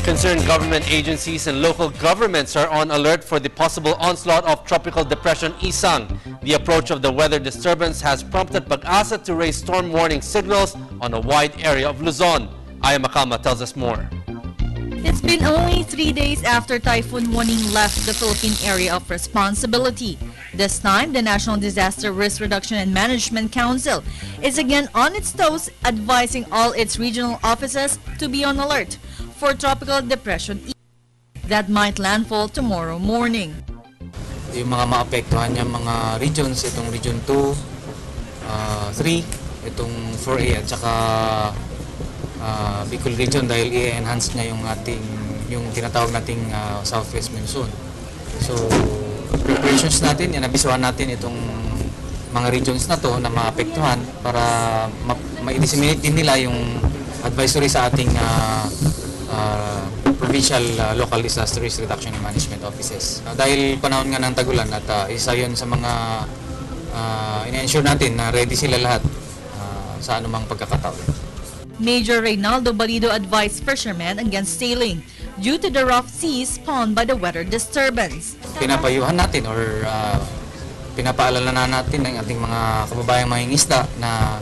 Concerned government agencies and local governments are on alert for the possible onslaught of Tropical Depression Isang. The approach of the weather disturbance has prompted Pag-asa to raise storm warning signals on a wide area of Luzon. Aya Makama tells us more. It's been only 3 days after Typhoon warning left the Philippine area of responsibility. This time, the National Disaster Risk Reduction and Management Council is again on its toes, advising all its regional offices to be on alert for Tropical Depression that might landfall tomorrow morning. Yung mga maapektuhan niya mga regions, itong Region 2, 3, itong 4A at saka Bicol Region dahil i-enhance niya yung tinatawag nating Southwest Monsoon. So, preparations natin, inabisuhan natin itong mga regions na to na maapektuhan para ma-disseminate din nila yung advisory sa ating provincial local disaster risk reduction and management offices. Dahil panahon nga ng tagulan at isa yun sa mga ina-ensure natin na ready sila lahat sa anumang pagkakataon. Major Reynaldo Balido advised fishermen against sailing due to the rough seas spawned by the weather disturbance. Pinapayuhan natin or pinapaalala na natin ng ating mga kababayang mangingisda na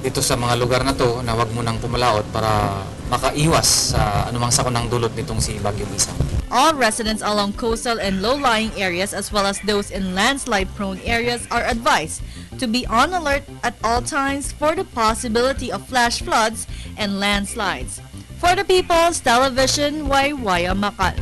dito sa mga lugar na to na wag mo nang pumalaot para makaiwas sa anumang sakunang dulot nitong si Bagyong Isang. All residents along coastal and low-lying areas as well as those in landslide-prone areas are advised to be on alert at all times for the possibility of flash floods and landslides. For the People's Television, Waywaya Makal.